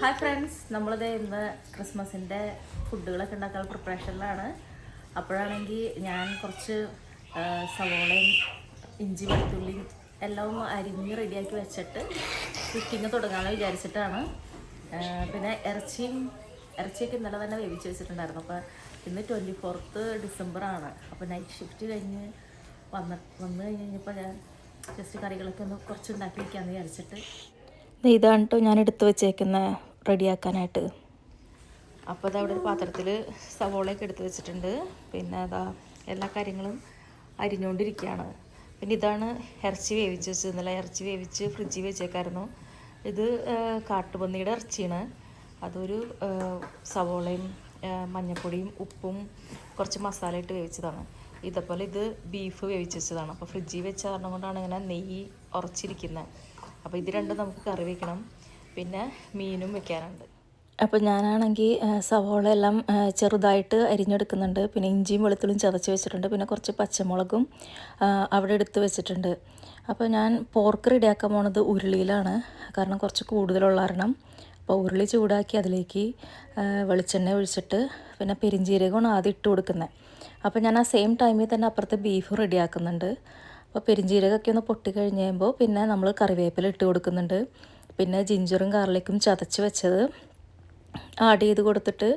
Hi friends, നമ്മളിത് ഇന്ന് ക്രിസ്മസിൻ്റെ ഫുഡുകളൊക്കെ ഉണ്ടാക്കാനുള്ള പ്രിപ്പറേഷനിലാണ്. അപ്പോഴാണെങ്കിൽ ഞാൻ കുറച്ച് സവോളയും ഇഞ്ചി വെളുത്തുള്ളിയും എല്ലാം ഒന്ന് അരിഞ്ഞ് റെഡിയാക്കി വെച്ചിട്ട് കുക്കിങ് തുടങ്ങാമെന്ന് വിചാരിച്ചിട്ടാണ്. പിന്നെ ഇറച്ചിയൊക്കെ ഇന്നലെ തന്നെ വേവിച്ച് വെച്ചിട്ടുണ്ടായിരുന്നു. അപ്പോൾ ഇന്ന് 24th ഡിസംബറാണ്. അപ്പോൾ നൈറ്റ് ഷിഫ്റ്റ് കഴിഞ്ഞ് വന്നു കഴിഞ്ഞപ്പോൾ ഞാൻ ജസ്റ്റ് കറികളൊക്കെ ഒന്ന് കുറച്ച് ഉണ്ടാക്കി വയ്ക്കാമെന്ന് വിചാരിച്ചിട്ട് ഇതാണ് കേട്ടോ ഞാൻ എടുത്തു വെച്ചേക്കുന്ന റെഡിയാക്കാനായിട്ട്. അപ്പോൾ അതവിടെ ഒരു പാത്രത്തിൽ സവോളയൊക്കെ എടുത്ത് വെച്ചിട്ടുണ്ട്. പിന്നെ അതാ എല്ലാ കാര്യങ്ങളും അരിഞ്ഞുകൊണ്ടിരിക്കുകയാണ്. പിന്നെ ഇതാണ് ഇറച്ചി വേവിച്ച് വെച്ചത്. ഇന്നലെ ഇറച്ചി വേവിച്ച് ഫ്രിഡ്ജിൽ വെച്ചേക്കായിരുന്നു. ഇത് കാട്ടുപന്നിയുടെ ഇറച്ചിയാണ്. അതൊരു സവോളയും മഞ്ഞൾപ്പൊടിയും ഉപ്പും കുറച്ച് മസാല ഇട്ട് വേവിച്ചതാണ്. ഇതേപോലെ ഇത് ബീഫ് വേവിച്ച് വെച്ചതാണ്. അപ്പോൾ ഫ്രിഡ്ജിൽ വെച്ച കാരണം കൊണ്ടാണ് ഇങ്ങനെ നെയ്യ് ഉറച്ചിരിക്കുന്നത്. അപ്പോൾ ഇത് രണ്ടും നമുക്ക് കറി വയ്ക്കണം. പിന്നെ മീനും വെക്കാനുണ്ട്. അപ്പോൾ ഞാനാണെങ്കിൽ സവോള എല്ലാം ചെറുതായിട്ട് അരിഞ്ഞെടുക്കുന്നുണ്ട്. പിന്നെ ഇഞ്ചിയും വെളുത്തുള്ളിയും ചതച്ച് വെച്ചിട്ടുണ്ട്. പിന്നെ കുറച്ച് പച്ചമുളകും അവിടെ എടുത്ത് വെച്ചിട്ടുണ്ട്. അപ്പോൾ ഞാൻ പോർക്ക് റെഡിയാക്കാൻ പോണത് ഉരുളിയിലാണ്. കാരണം കുറച്ച് കൂടുതലുള്ള കാരണം. അപ്പോൾ ഉരുളി ചൂടാക്കി അതിലേക്ക് വെളിച്ചെണ്ണ ഒഴിച്ചിട്ട് പിന്നെ പെരിഞ്ജീരകമാണ് ആദ്യം ഇട്ട് കൊടുക്കുന്നത്. അപ്പോൾ ഞാൻ ആ സെയിം ടൈമിൽ തന്നെ അപ്പുറത്ത് ബീഫ് റെഡിയാക്കുന്നുണ്ട്. അപ്പോൾ പെരിഞ്ജീരകമൊക്കെ ഒന്ന് പൊട്ടി കഴിഞ്ഞ് കഴിയുമ്പോൾ പിന്നെ നമ്മൾ കറിവേപ്പില ഇട്ട് കൊടുക്കുന്നുണ്ട്. പിന്നെ ജിഞ്ചറും ഗാർലിക്കും ചതച്ച് വെച്ചത് ആഡ് ചെയ്ത് കൊടുത്തിട്ട്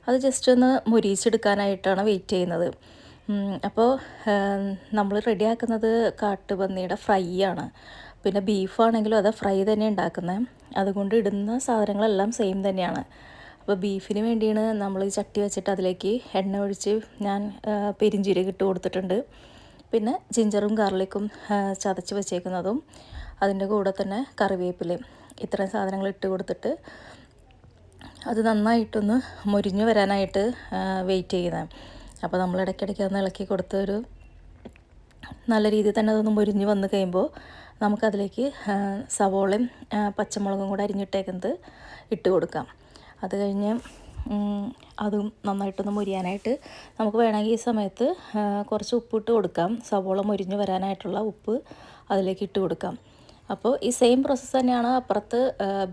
അത് ജസ്റ്റ് ഒന്ന് മുരിച്ചെടുക്കാനായിട്ടാണ് വെയിറ്റ് ചെയ്യുന്നത്. അപ്പോൾ നമ്മൾ റെഡിയാക്കുന്നത് കാട്ടുപന്നിയുടെ ഫ്രൈ ആണ്. പിന്നെ ബീഫാണെങ്കിലും അത് ഫ്രൈ തന്നെ ഉണ്ടാക്കുന്നത്. അതുകൊണ്ട് ഇടുന്ന സാധനങ്ങളെല്ലാം സെയിം തന്നെയാണ്. അപ്പോൾ ബീഫിന് വേണ്ടിയാണ് നമ്മൾ ചട്ടി വെച്ചിട്ട് അതിലേക്ക് എണ്ണ ഒഴിച്ച് ഞാൻ പെരിഞ്ജീരകം ഇട്ട് കൊടുത്തിട്ടുണ്ട്. പിന്നെ ജിഞ്ചറും ഗാർലിക്കും ചതച്ച് വെച്ചേക്കുന്നതും അതിൻ്റെ കൂടെ തന്നെ കറിവേപ്പിലയും ഇത്രയും സാധനങ്ങൾ ഇട്ട് കൊടുത്തിട്ട് അത് നന്നായിട്ടൊന്ന് മുരിഞ്ഞു വരാനായിട്ട് വെയിറ്റ് ചെയ്യുന്നത്. അപ്പോൾ നമ്മൾ ഇടയ്ക്കിടയ്ക്ക് ഒന്ന് ഇളക്കി കൊടുത്ത് ഒരു നല്ല രീതിയിൽ തന്നെ അതൊന്ന് മുരിഞ്ഞ് വന്ന് കഴിയുമ്പോൾ നമുക്കതിലേക്ക് സവോളയും പച്ചമുളകും കൂടെ അരിഞ്ഞിട്ടേക്കുന്നത് ഇട്ട് കൊടുക്കാം. അത് കഴിഞ്ഞ് അതും നന്നായിട്ടൊന്ന് മുരിയാനായിട്ട് നമുക്ക് വേണമെങ്കിൽ ഈ സമയത്ത് കുറച്ച് ഉപ്പിട്ട് കൊടുക്കാം. സവോള മുരിഞ്ഞ് വരാനായിട്ടുള്ള ഉപ്പ് അതിലേക്ക് ഇട്ട് കൊടുക്കാം. അപ്പോൾ ഈ സെയിം പ്രോസസ്സ് തന്നെയാണ് അപ്പുറത്ത്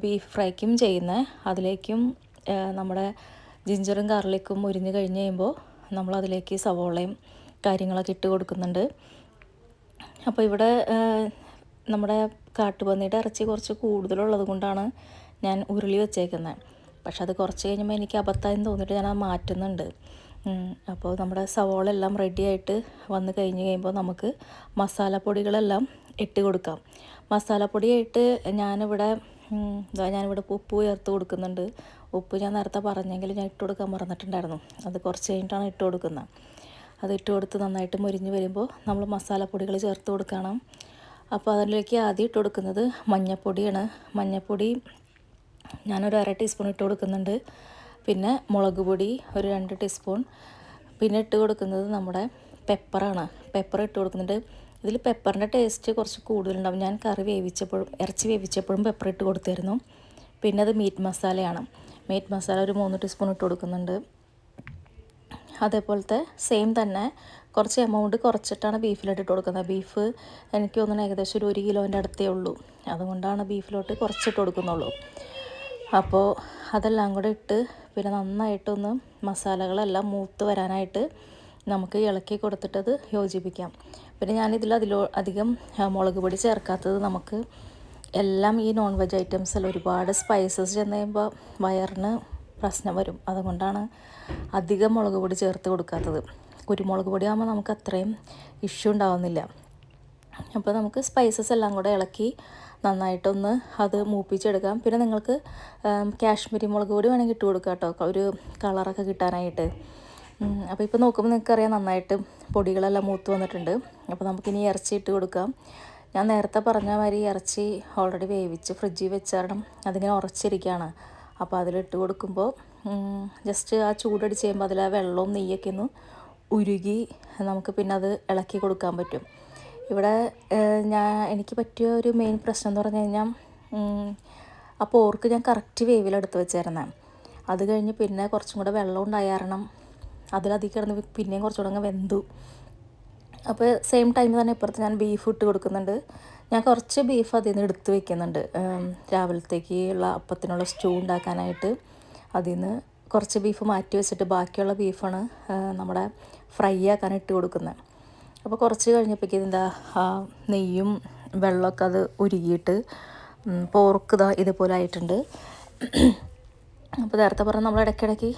ബീഫ് ഫ്രൈക്കും ചെയ്യുന്നത്. അതിലേക്കും നമ്മുടെ ജിഞ്ചറും ഗാർലിക്കും മുരിഞ്ഞ് കഴിഞ്ഞ് കഴിയുമ്പോൾ നമ്മളതിലേക്ക് സവോളയും കാര്യങ്ങളൊക്കെ ഇട്ട് കൊടുക്കുന്നുണ്ട്. അപ്പോൾ ഇവിടെ നമ്മുടെ കാട്ടുപന്നിയുടെ ഇറച്ചി കുറച്ച് കൂടുതലുള്ളത് കൊണ്ടാണ് ഞാൻ ഉരുളി വെച്ചേക്കുന്നത്. പക്ഷെ അത് കുറച്ച് കഴിഞ്ഞപ്പോൾ എനിക്ക് അബദ്ധമായി തോന്നിയിട്ട് ഞാനത് മാറ്റുന്നുണ്ട്. അപ്പോൾ നമ്മുടെ സവോള എല്ലാം റെഡിയായിട്ട് വന്ന് കഴിഞ്ഞ് കഴിയുമ്പോൾ നമുക്ക് മസാലപ്പൊടികളെല്ലാം ഇട്ട് കൊടുക്കാം. മസാലപ്പൊടിയായിട്ട് ഞാനിവിടെ ഉപ്പ് ചേർത്ത് കൊടുക്കുന്നുണ്ട്. ഉപ്പ് ഞാൻ നേരത്തെ പറഞ്ഞെങ്കിൽ ഞാൻ ഇട്ട് കൊടുക്കാൻ മറന്നിട്ടുണ്ടായിരുന്നു. അത് കുറച്ച് കഴിഞ്ഞിട്ടാണ് ഇട്ട് കൊടുക്കുന്നത്. അത് ഇട്ട് കൊടുത്ത് നന്നായിട്ട് മുരിഞ്ഞ് വരുമ്പോൾ നമ്മൾ മസാലപ്പൊടികൾ ചേർത്ത് കൊടുക്കണം. അപ്പോൾ അതിലേക്ക് ആദ്യം ഇട്ട് കൊടുക്കുന്നത് മഞ്ഞൾപ്പൊടിയാണ്. മഞ്ഞൾപ്പൊടി ഞാനൊരു 1/2 ടീസ്പൂൺ ഇട്ട് കൊടുക്കുന്നുണ്ട്. പിന്നെ മുളക് പൊടി ഒരു 2 ടീസ്പൂൺ. പിന്നെ ഇട്ട് കൊടുക്കുന്നത് നമ്മുടെ പെപ്പറാണ്. പെപ്പർ ഇട്ട് കൊടുക്കുന്നുണ്ട്. ഇതിൽ പെപ്പറിൻ്റെ ടേസ്റ്റ് കുറച്ച് കൂടുതലുണ്ടാവും. ഞാൻ ഇറച്ചി വേവിച്ചപ്പോഴും പെപ്പർ ഇട്ട് കൊടുത്തായിരുന്നു. പിന്നെ അത് മീറ്റ് മസാലയാണ്. മീറ്റ് മസാല ഒരു 3 ടീസ്പൂൺ ഇട്ട് കൊടുക്കുന്നുണ്ട്. അതേപോലത്തെ സെയിം തന്നെ കുറച്ച് എമൗണ്ട് കുറച്ചിട്ടാണ് ബീഫിലോട്ട് ഇട്ട് കൊടുക്കുന്നത്. ബീഫ് എനിക്ക് തോന്നുന്നു ഏകദേശം ഒരു 1 കിലോൻ്റെ അടുത്തേ ഉള്ളൂ. അതുകൊണ്ടാണ് ബീഫിലോട്ട് കുറച്ചിട്ട് കൊടുക്കുന്നുള്ളൂ. അപ്പോൾ അതെല്ലാം കൂടെ ഇട്ട് പിന്നെ നന്നായിട്ടൊന്ന് മസാലകളെല്ലാം മൂത്ത് വരാനായിട്ട് നമുക്ക് ഇളക്കി കൊടുത്തിട്ടത് യോജിപ്പിക്കാം. പിന്നെ അധികം മുളക് പൊടി ചേർക്കാത്തത് നമുക്ക് എല്ലാം ഈ നോൺ വെജ് ഐറ്റംസിൽ ഒരുപാട് സ്പൈസസ് ചെന്ന് കഴിയുമ്പോൾ വയറിന് പ്രശ്നം വരും. അതുകൊണ്ടാണ് അധികം മുളക് പൊടി ചേർത്ത് കൊടുക്കാത്തത്. കുരുമുളക് പൊടി ആകുമ്പോൾ നമുക്ക് അത്രയും ഇഷ്യൂ ഉണ്ടാവുന്നില്ല. അപ്പോൾ നമുക്ക് സ്പൈസസ് എല്ലാം കൂടെ ഇളക്കി നന്നായിട്ടൊന്ന് അത് മൂപ്പിച്ചെടുക്കാം. പിന്നെ നിങ്ങൾക്ക് കാശ്മീരി മുളക് പൊടി വേണമെങ്കിൽ ഇട്ട് കൊടുക്കാം കേട്ടോ, ഒരു കളറൊക്കെ കിട്ടാനായിട്ട്. അപ്പോൾ ഇപ്പോൾ നോക്കുമ്പോൾ നിങ്ങൾക്കറിയാം നന്നായിട്ട് പൊടികളെല്ലാം മൂത്ത് വന്നിട്ടുണ്ട്. അപ്പോൾ നമുക്കിനി ഇറച്ചി ഇട്ട് കൊടുക്കാം. ഞാൻ നേരത്തെ പറഞ്ഞ മാതിരി ഇറച്ചി ഓൾറെഡി വേവിച്ച് ഫ്രിഡ്ജിൽ വെച്ചാരണം അതിങ്ങനെ ഉറച്ചിരിക്കുകയാണ്. അപ്പോൾ അതിലിട്ട് കൊടുക്കുമ്പോൾ ജസ്റ്റ് ആ ചൂടടിച്ച് കഴിയുമ്പോൾ അതിൽ ആ വെള്ളവും നെയ്യൊക്കെ ഒന്ന് ഉരുകി നമുക്ക് പിന്നെ അത് ഇളക്കി കൊടുക്കാൻ പറ്റും. ഇവിടെ എനിക്ക് പറ്റിയ ഒരു മെയിൻ പ്രശ്നം എന്ന് പറഞ്ഞു കഴിഞ്ഞാൽ ആ പോർക്ക് ഞാൻ കറക്റ്റ് വേവിലെടുത്ത് വെച്ചായിരുന്നത്. അത് കഴിഞ്ഞ് പിന്നെ കുറച്ചും കൂടെ വെള്ളം ഉണ്ടായ കാരണം അതിലധികം കിടന്ന് പിന്നെയും കുറച്ചുകൂടെ അങ്ങ് വെന്തു. അപ്പോൾ സെയിം ടൈമിൽ തന്നെ ഇപ്പുറത്ത് ഞാൻ ബീഫ് ഇട്ട് കൊടുക്കുന്നുണ്ട്. ഞാൻ കുറച്ച് ബീഫ് അതിൽ നിന്ന് എടുത്ത് വെക്കുന്നുണ്ട്, രാവിലത്തേക്കുള്ള അപ്പത്തിനുള്ള സ്റ്റൂ ഉണ്ടാക്കാനായിട്ട്. അതിൽ നിന്ന് കുറച്ച് ബീഫ് മാറ്റി വെച്ചിട്ട് ബാക്കിയുള്ള ബീഫാണ് നമ്മുടെ ഫ്രൈ ആക്കാൻ ഇട്ട് കൊടുക്കുന്നത്. അപ്പോൾ കുറച്ച് കഴിഞ്ഞപ്പോഴേക്കും എന്താ നെയ്യും വെള്ളമൊക്കെ അത് ഉരുകിയിട്ട് പോർക്ക് ഇതുപോലെ ആയിട്ടുണ്ട്. അപ്പോൾ നേരത്തെ പറഞ്ഞാൽ നമ്മൾ ഇടയ്ക്കിടയ്ക്ക്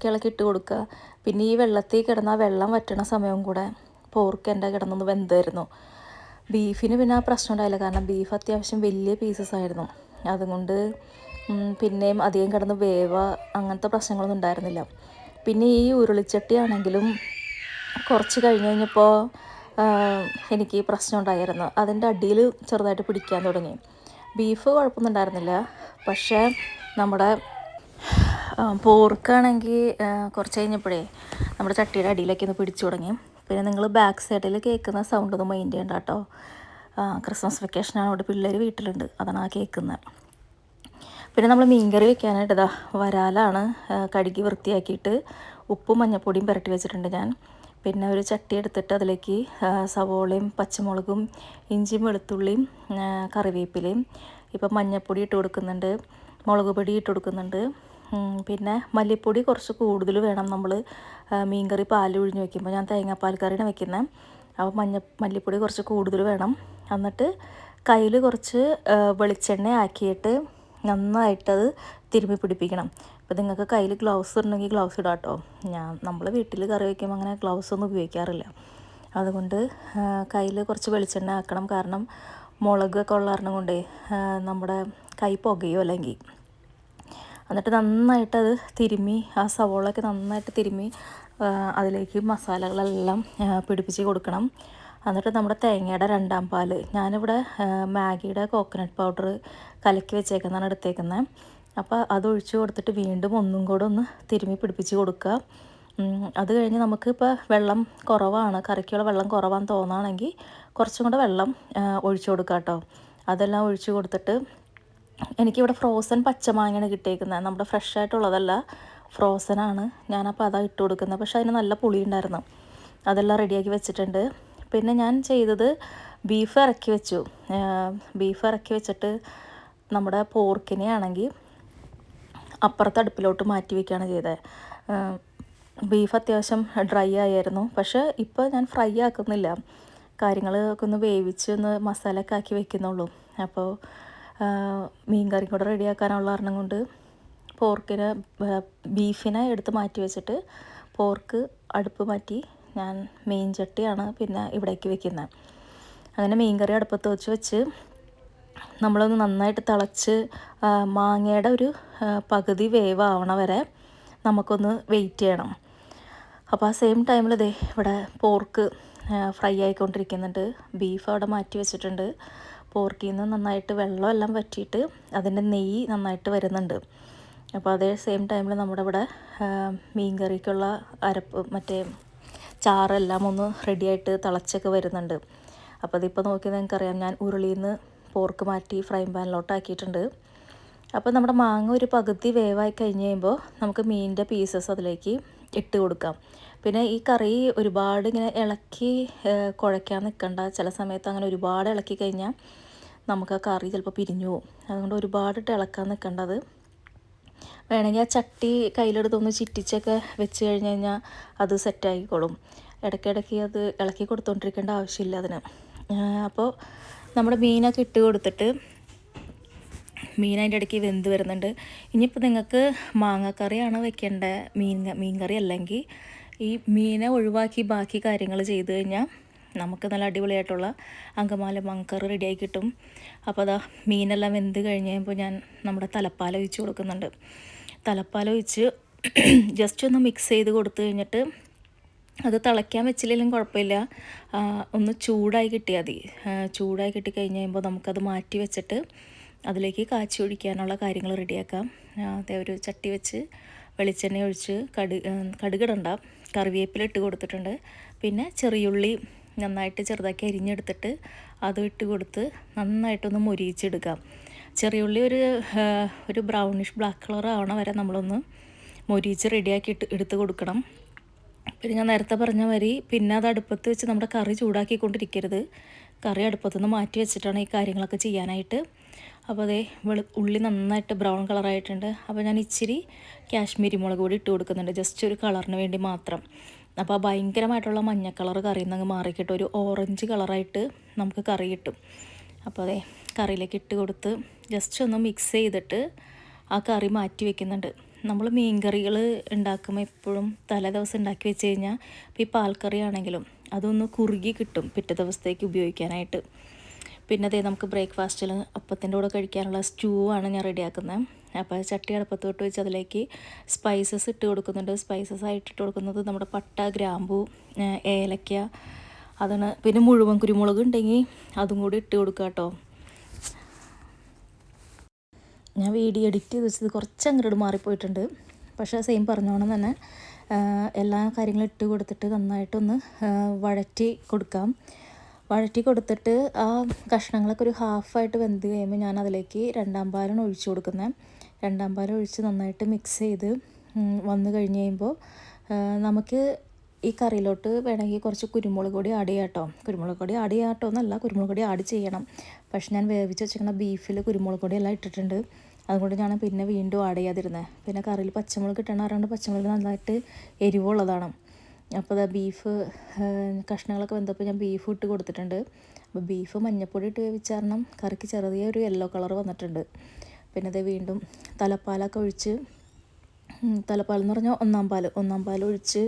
ഇളക്കി ഇട്ട് കൊടുക്കുക. പിന്നെ ഈ വെള്ളത്തിൽ കിടന്ന വെള്ളം വറ്റണ സമയവും കൂടെ പോർക്ക് എൻ്റെ കിടന്നൊന്ന് വെന്തായിരുന്നു. ബീഫിന് പിന്നെ ആ പ്രശ്നം ഉണ്ടായില്ല, കാരണം ബീഫ് അത്യാവശ്യം വലിയ പീസസ് ആയിരുന്നു. അതുകൊണ്ട് പിന്നെയും അധികം കിടന്ന് അങ്ങനത്തെ പ്രശ്നങ്ങളൊന്നും ഉണ്ടായിരുന്നില്ല. പിന്നെ ഈ ഉരുളിച്ചട്ടി ആണെങ്കിലും കുറച്ച് കഴിഞ്ഞപ്പോൾ എനിക്ക് പ്രശ്നം ഉണ്ടായിരുന്നു. അതിൻ്റെ അടിയിൽ ചെറുതായിട്ട് പിടിക്കാൻ തുടങ്ങി. ബീഫ് കുഴപ്പമൊന്നും ഉണ്ടായിരുന്നില്ല, പക്ഷേ നമ്മുടെ പോർക്കാണെങ്കിൽ കുറച്ച് കഴിഞ്ഞപ്പോഴേ നമ്മുടെ ചട്ടിയുടെ അടിയിലേക്ക് ഒന്ന് പിടിച്ചു തുടങ്ങി. പിന്നെ നിങ്ങൾ ബാക്ക് സൈഡിൽ കേൾക്കുന്ന സൗണ്ട് ഒന്നും മൈൻഡ് ചെയ്യണ്ട കേട്ടോ. ക്രിസ്മസ് വെക്കേഷനാണ്, അവിടെ പിള്ളേർ വീട്ടിലുണ്ട്, അതാണ് ആ കേൾക്കുന്നത്. പിന്നെ നമ്മൾ മീൻകറി വെക്കാനായിട്ട് വരാലാണ് കഴുകി വൃത്തിയാക്കിയിട്ട് ഉപ്പും മഞ്ഞൾപ്പൊടിയും പുരട്ടി വെച്ചിട്ടുണ്ട് ഞാൻ. പിന്നെ ഒരു ചട്ടി എടുത്തിട്ട് അതിലേക്ക് സവോളയും പച്ചമുളകും ഇഞ്ചിയും വെളുത്തുള്ളിയും കറിവേപ്പിലയും ഇപ്പം മഞ്ഞൾപ്പൊടി ഇട്ട് കൊടുക്കുന്നുണ്ട്, മുളക് പൊടി ഇട്ട് കൊടുക്കുന്നുണ്ട്. പിന്നെ മല്ലിപ്പൊടി കുറച്ച് കൂടുതൽ വേണം. നമ്മൾ മീൻകറി പാൽ ഒഴിഞ്ഞ് വെക്കുമ്പോൾ, ഞാൻ തേങ്ങാപ്പാൽ കറിയാണ് വെക്കുന്നത്, അപ്പോൾ മല്ലിപ്പൊടി കുറച്ച് കൂടുതൽ വേണം. എന്നിട്ട് കയ്യിൽ കുറച്ച് വെളിച്ചെണ്ണ ആക്കിയിട്ട് നന്നായിട്ടത് തിരുമ്മി പിടിപ്പിക്കണം. അപ്പോൾ നിങ്ങൾക്ക് കയ്യിൽ ഗ്ലൗസ് ഉണ്ടെങ്കിൽ ഗ്ലൗസ് ഇടാം കേട്ടോ. നമ്മൾ വീട്ടിൽ കറി വയ്ക്കുമ്പോൾ അങ്ങനെ ഗ്ലൗസ് ഒന്നും ഉപയോഗിക്കാറില്ല. അതുകൊണ്ട് കയ്യിൽ കുറച്ച് വെളിച്ചെണ്ണ ആക്കണം, കാരണം മുളകൊക്കെ ഉള്ള കാരണം കൊണ്ടേ നമ്മുടെ കൈ പുകയോ അല്ലെങ്കിൽ. എന്നിട്ട് നന്നായിട്ടത് തിരുമ്മി, ആ സവോളയൊക്കെ നന്നായിട്ട് തിരുമ്മി അതിലേക്ക് മസാലകളെല്ലാം പിടിപ്പിച്ച് കൊടുക്കണം. എന്നിട്ട് നമ്മുടെ തേങ്ങയുടെ 2ാം പാൽ, ഞാനിവിടെ മാഗിയുടെ കോക്കനട്ട് പൗഡർ കലക്കി വെച്ചേക്കുന്നതാണ് എടുത്തേക്കുന്നത്. അപ്പോൾ അതൊഴിച്ച് കൊടുത്തിട്ട് വീണ്ടും ഒന്നും കൂടെ ഒന്ന് തിരുമ്മി പിടിപ്പിച്ച് കൊടുക്കുക. അത് കഴിഞ്ഞ് നമുക്കിപ്പോൾ വെള്ളം കുറവാണ്, കറിക്കുള്ള വെള്ളം കുറവാന്ന് തോന്നുകയാണെങ്കിൽ കുറച്ചും കൂടെ വെള്ളം ഒഴിച്ചു കൊടുക്കുക കേട്ടോ. അതെല്ലാം ഒഴിച്ച് കൊടുത്തിട്ട്, എനിക്കിവിടെ ഫ്രോസൺ പച്ചമാങ്ങയാണ് കിട്ടിയേക്കുന്നത്, നമ്മുടെ ഫ്രഷ് ആയിട്ടുള്ളതല്ല, ഫ്രോസനാണ്. ഞാനപ്പോൾ അതാണ് ഇട്ട് കൊടുക്കുന്നത്. പക്ഷേ അതിന് നല്ല പുളി ഉണ്ടായിരുന്നു. അതെല്ലാം റെഡിയാക്കി വെച്ചിട്ടുണ്ട്. പിന്നെ ഞാൻ ചെയ്തത് ബീഫ് ഇറക്കി വെച്ചു. ബീഫ് ഇറക്കി വെച്ചിട്ട് നമ്മുടെ പോർക്കിനെ ആണെങ്കിൽ അപ്പുറത്തെ അടുപ്പിലോട്ട് മാറ്റി വയ്ക്കുകയാണ് ചെയ്തത്. ബീഫ് അത്യാവശ്യം ഡ്രൈ ആയിരുന്നു. പക്ഷേ ഇപ്പോൾ ഞാൻ ഫ്രൈ ആക്കുന്നില്ല, കാര്യങ്ങളൊക്കെ ഒന്ന് വേവിച്ച് ഒന്ന് മസാലയൊക്കെ ആക്കി വെക്കുന്നുള്ളൂ. അപ്പോൾ മീൻ കറി കൂടെ റെഡിയാക്കാനുള്ള കാരണം കൊണ്ട് ബീഫിനെ എടുത്ത് മാറ്റി വെച്ചിട്ട് പോർക്ക് അടുപ്പ് മാറ്റി ഞാൻ മീൻ ചട്ടിയാണ് പിന്നെ ഇവിടേക്ക് വെക്കുന്നത്. അങ്ങനെ മീൻ കറി അടുപ്പത്ത് വെച്ച് നമ്മളൊന്ന് നന്നായിട്ട് തിളച്ച് മാങ്ങയുടെ ഒരു പകുതി വേവാവണ വരെ നമുക്കൊന്ന് വെയിറ്റ് ചെയ്യണം. അപ്പോൾ ആ സെയിം ടൈമിൽ ഇവിടെ പോർക്ക് ഫ്രൈ ആയിക്കൊണ്ടിരിക്കുന്നുണ്ട്. ബീഫ് അവിടെ മാറ്റി വെച്ചിട്ടുണ്ട്. പോർക്കിൽ നിന്ന് നന്നായിട്ട് വെള്ളമെല്ലാം വറ്റിയിട്ട് അതിൻ്റെ നെയ്യ് നന്നായിട്ട് വരുന്നുണ്ട്. അപ്പോൾ അതേ സെയിം ടൈമിൽ നമ്മുടെ ഇവിടെ മീൻ കറിക്കുള്ള മറ്റേ ചാറെല്ലാം ഒന്ന് റെഡിയായിട്ട് തിളച്ചൊക്കെ വരുന്നുണ്ട്. അപ്പോൾ അതിപ്പോൾ നോക്കി നിങ്ങൾക്കറിയാം, ഞാൻ ഉരുളിയിൽ നിന്ന് പോർക്ക് മാറ്റി ഫ്രൈ പാനിലോട്ടാക്കിയിട്ടുണ്ട്. അപ്പോൾ നമ്മുടെ മാങ്ങ ഒരു പകുതി വേവായി കഴിഞ്ഞ് കഴിയുമ്പോൾ നമുക്ക് മീനിൻ്റെ പീസസ് അതിലേക്ക് ഇട്ട് കൊടുക്കാം. പിന്നെ ഈ കറി ഒരുപാട് ഇങ്ങനെ ഇളക്കി കുഴയ്ക്കാൻ നിൽക്കണ്ട. ചില സമയത്ത് അങ്ങനെ ഒരുപാട് ഇളക്കി കഴിഞ്ഞാൽ നമുക്ക് ആ കറി ചിലപ്പോൾ പിരിഞ്ഞു പോകും. അതുകൊണ്ട് ഒരുപാടിട്ട് ഇളക്കാൻ നിൽക്കേണ്ടത്. വേണമെങ്കിൽ ആ ചട്ടി കയ്യിലെടുത്തൊന്ന് ചിറ്റിച്ചൊക്കെ വെച്ച് കഴിഞ്ഞ് കഴിഞ്ഞാൽ അത് സെറ്റായിക്കോളും. ഇടയ്ക്കിടയ്ക്ക് അത് ഇളക്കി കൊടുത്തുകൊണ്ടിരിക്കേണ്ട ആവശ്യമില്ല അതിന്. അപ്പോൾ നമ്മുടെ മീനൊക്കെ ഇട്ട് കൊടുത്തിട്ട് മീൻ അതിൻ്റെ ഇടയ്ക്ക് വെന്ത് വരുന്നുണ്ട്. ഇനിയിപ്പോൾ നിങ്ങൾക്ക് മാങ്ങക്കറിയാണ് വെക്കേണ്ടത്, മീൻ കറി അല്ലെങ്കിൽ ഈ മീനെ ഒഴിവാക്കി ബാക്കി കാര്യങ്ങൾ ചെയ്ത് കഴിഞ്ഞാൽ നമുക്ക് നല്ല അടിപൊളിയായിട്ടുള്ള അങ്കമാലി മാങ്ങക്കറി റെഡിയായി കിട്ടും. അപ്പോൾ അതാ മീനെല്ലാം വെന്ത് കഴിഞ്ഞ് കഴിയുമ്പോൾ ഞാൻ നമ്മുടെ തലപ്പാൽ ഒഴിച്ച് കൊടുക്കുന്നുണ്ട്. തലപ്പാൽ ഒഴിച്ച് ജസ്റ്റ് ഒന്ന് മിക്സ് ചെയ്ത് കൊടുത്തു കഴിഞ്ഞിട്ട് അത് തിളയ്ക്കാൻ വെച്ചില്ലെങ്കിലും കുഴപ്പമില്ല, ഒന്ന് ചൂടായി കിട്ടിയാൽ മതി. ചൂടായി കിട്ടിക്കഴിഞ്ഞ് കഴിയുമ്പോൾ നമുക്കത് മാറ്റി വെച്ചിട്ട് അതിലേക്ക് കാച്ചി ഒഴിക്കാനുള്ള കാര്യങ്ങൾ റെഡിയാക്കാം. അതേ ഒരു ചട്ടി വെച്ച് വെളിച്ചെണ്ണ ഒഴിച്ച് കടുകിടണ്ട, കറിവേപ്പില ഇട്ട് കൊടുത്തിട്ടുണ്ട്. പിന്നെ ചെറിയുള്ളി നന്നായിട്ട് ചെറുതാക്കി അരിഞ്ഞെടുത്തിട്ട് അത് ഇട്ട് കൊടുത്ത് നന്നായിട്ടൊന്ന് മൊരിയിച്ചെടുക്കാം. ചെറിയുള്ളി ഒരു ബ്രൗണിഷ് ബ്ലാക്ക് കളർ ആവണ വരെ നമ്മളൊന്ന് മൊരിയിച്ച് റെഡിയാക്കി എടുത്ത് കൊടുക്കണം. പിന്നെ ഞാൻ നേരത്തെ പറഞ്ഞ മാതിരി പിന്നെ അത് അടുപ്പത്ത് വെച്ച് നമ്മുടെ കറി ചൂടാക്കിക്കൊണ്ടിരിക്കരുത്. കറി അടുപ്പത്തുനിന്ന് മാറ്റി വെച്ചിട്ടാണ് ഈ കാര്യങ്ങളൊക്കെ ചെയ്യാനായിട്ട്. അപ്പോൾ അതേ ഉള്ളി നന്നായിട്ട് ബ്രൗൺ കളറായിട്ടുണ്ട്. അപ്പോൾ ഞാൻ ഇച്ചിരി കാശ്മീരി മുളക് പൊടി ഇട്ട് കൊടുക്കുന്നുണ്ട്, ജസ്റ്റ് ഒരു കളറിന് വേണ്ടി മാത്രം. അപ്പോൾ ഭയങ്കരമായിട്ടുള്ള മഞ്ഞ കളർ കറിയിൽ നിന്ന് മാറിക്കിട്ടും, ഒരു ഓറഞ്ച് കളറായിട്ട് നമുക്ക് കറി കിട്ടും. അപ്പോൾ അതേ കറിയിലേക്ക് ഇട്ട് കൊടുത്ത് ജസ്റ്റ് ഒന്ന് മിക്സ് ചെയ്തിട്ട് ആ കറി മാറ്റി വെക്കുന്നുണ്ട്. നമ്മൾ മീൻ കറികൾ ഉണ്ടാക്കുമ്പോൾ എപ്പോഴും തലേ ദിവസം ഉണ്ടാക്കി വെച്ച് കഴിഞ്ഞാൽ ഇപ്പോൾ ഈ പാൽക്കറി ആണെങ്കിലും അതൊന്ന് കുറുകി കിട്ടും പിറ്റേ ദിവസത്തേക്ക് ഉപയോഗിക്കാനായിട്ട്. പിന്നെ അതേ നമുക്ക് ബ്രേക്ക്ഫാസ്റ്റിൽ അപ്പത്തിൻ്റെ കൂടെ കഴിക്കാനുള്ള സ്റ്റൂ ആണ് ഞാൻ റെഡിയാക്കുന്നത്. അപ്പോൾ ചട്ടി അടുപ്പത്ത് തൊട്ട് വെച്ച് അതിലേക്ക് സ്പൈസസ് ഇട്ട് കൊടുക്കുന്നുണ്ട്. സ്പൈസസ് ആയിട്ട് ഇട്ട് കൊടുക്കുന്നത് നമ്മുടെ പട്ട, ഗ്രാമ്പൂ, ഏലക്ക, അതാണ്. പിന്നെ മുഴുവൻ കുരുമുളക് ഉണ്ടെങ്കിൽ അതും കൂടി ഇട്ട് കൊടുക്കുക കേട്ടോ. ഞാൻ വീഡിയോ എഡിറ്റ് ചെയ്ത് വെച്ചത് കുറച്ച് അങ്ങോട്ട് മാറിപ്പോയിട്ടുണ്ട്. പക്ഷേ സെയിം പറഞ്ഞോണം തന്നെ എല്ലാ കാര്യങ്ങളും ഇട്ട് കൊടുത്തിട്ട് നന്നായിട്ടൊന്ന് വഴറ്റി കൊടുക്കാം. വഴറ്റി കൊടുത്തിട്ട് ആ കഷ്ണങ്ങളൊക്കെ ഒരു ഹാഫായിട്ട് വെന്ത് കഴിയുമ്പോൾ ഞാൻ അതിലേക്ക് രണ്ടാം പാലാണ് ഒഴിച്ച് കൊടുക്കുന്നത്. രണ്ടാം പാൽ ഒഴിച്ച് നന്നായിട്ട് മിക്സ് ചെയ്ത് വന്നു കഴിഞ്ഞ് കഴിയുമ്പോൾ നമുക്ക് ഈ കറിയിലോട്ട് വേണമെങ്കിൽ കുറച്ച് കുരുമുളക് പൊടി ആഡ് ചെയ്യാം കേട്ടോ. കുരുമുളക് പൊടി ആഡ് ചെയ്യാം കേട്ടോ എന്നല്ല, കുരുമുളക് പൊടി ആഡ് ചെയ്യണം. പക്ഷെ ഞാൻ വേവിച്ച് വെച്ചിരിക്കുന്ന ബീഫിൽ കുരുമുളക് പൊടി എല്ലാം ഇട്ടിട്ടുണ്ട്. അതുകൊണ്ട് ഞാൻ പിന്നെ വീണ്ടും ആഡ് ചെയ്യാതിരുന്നത്. പിന്നെ കറിയിൽ പച്ചമുളക് കിട്ടണ അറിയാണ്ട് പച്ചമുളക് നന്നായിട്ട് എരിവുള്ളതാണ്. അപ്പോൾ അത് ബീഫ് കഷ്ണങ്ങളൊക്കെ വെന്തപ്പോൾ ഞാൻ ബീഫ് ഇട്ട് കൊടുത്തിട്ടുണ്ട്. അപ്പോൾ ബീഫ് മഞ്ഞൾപ്പൊടി ഇട്ട് വേവിച്ച കാരണം കറിക്ക് ചെറിയൊരു യെല്ലോ കളർ വന്നിട്ടുണ്ട്. പിന്നെ അത് വീണ്ടും തലപ്പാലൊക്കെ ഒഴിച്ച്, തലപ്പാലെന്ന് പറഞ്ഞാൽ ഒന്നാം പാൽ ഒഴിച്ച്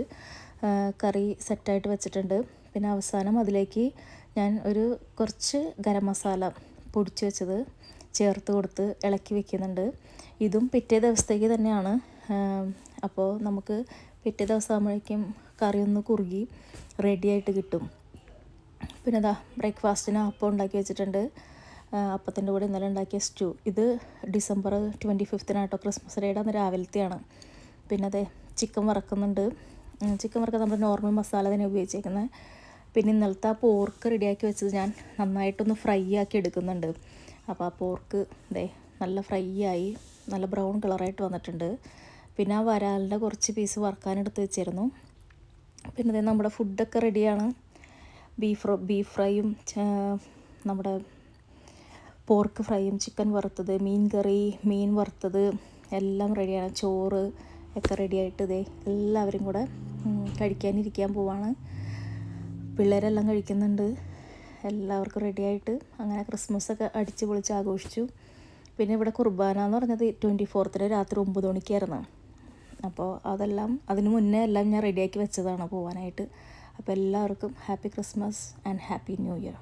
കറി സെറ്റായിട്ട് വെച്ചിട്ടുണ്ട്. പിന്നെ അവസാനം അതിലേക്ക് ഞാൻ കുറച്ച് ഗരം മസാല പൊടിച്ച് വെച്ചത് ചേർത്ത് കൊടുത്ത് ഇളക്കി വെക്കുന്നുണ്ട്. ഇതും പിറ്റേ ദിവസത്തേക്ക് തന്നെയാണ്. അപ്പോൾ നമുക്ക് പിറ്റേ ദിവസം ആകുമ്പോഴേക്കും കറി ഒന്ന് കുറുകി റെഡിയായിട്ട് കിട്ടും. പിന്നെ അതാ ബ്രേക്ക്ഫാസ്റ്റിന് അപ്പം ഉണ്ടാക്കി വെച്ചിട്ടുണ്ട്. അപ്പത്തിൻ്റെ കൂടെ ഇന്നലെ ഉണ്ടാക്കിയ സ്റ്റൂ. ഇത് ഡിസംബർ 25-നാട്ടോ, ക്രിസ്മസ് ഡേയുടെ അന്ന് രാവിലത്തെയാണ്. പിന്നെ അതെ ചിക്കൻ വറക്കുന്നുണ്ട്. ചിക്കൻ വറക്കാൻ നമ്മൾ നോർമൽ മസാല തന്നെ ഉപയോഗിച്ചേക്കുന്നത്. പിന്നെ ഇന്നലത്തെ ആ പോർക്ക് റെഡിയാക്കി വെച്ചത് ഞാൻ നന്നായിട്ടൊന്ന് ഫ്രൈ ആക്കി എടുക്കുന്നുണ്ട്. അപ്പോൾ ആ പോർക്ക് നല്ല ഫ്രൈ ആയി നല്ല ബ്രൗൺ കളറായിട്ട് വന്നിട്ടുണ്ട്. പിന്നെ ആ വരാലിൻ്റെ കുറച്ച് പീസ് വറുക്കാനെടുത്ത് വെച്ചിരുന്നു. പിന്നെ നമ്മുടെ ഫുഡൊക്കെ റെഡിയാണ്. ബീഫ് ഫ്രൈയും നമ്മുടെ പോർക്ക് ഫ്രൈയും ചിക്കൻ വറുത്തത്, മീൻ കറി, മീൻ വറുത്തത് എല്ലാം റെഡിയാണ്. ചോറ് ഒക്കെ റെഡിയായിട്ട് എല്ലാവരും കൂടെ കഴിക്കാനിരിക്കാൻ പോവാണ്. പിള്ളേരെല്ലാം കഴിക്കുന്നുണ്ട്. എല്ലാവർക്കും റെഡിയായിട്ട് അങ്ങനെ ക്രിസ്മസൊക്കെ അടിച്ച് പൊളിച്ച് ആഘോഷിച്ചു. പിന്നെ ഇവിടെ കുർബാന എന്ന് പറഞ്ഞത് 24th രാത്രി 9 മണിക്കായിരുന്നു. അപ്പോൾ അതെല്ലാം അതിന് മുന്നേ എല്ലാം ഞാൻ റെഡിയാക്കി വെച്ചതാണ് പോകാനായിട്ട്. അപ്പോൾ എല്ലാവർക്കും happy Christmas and happy new year.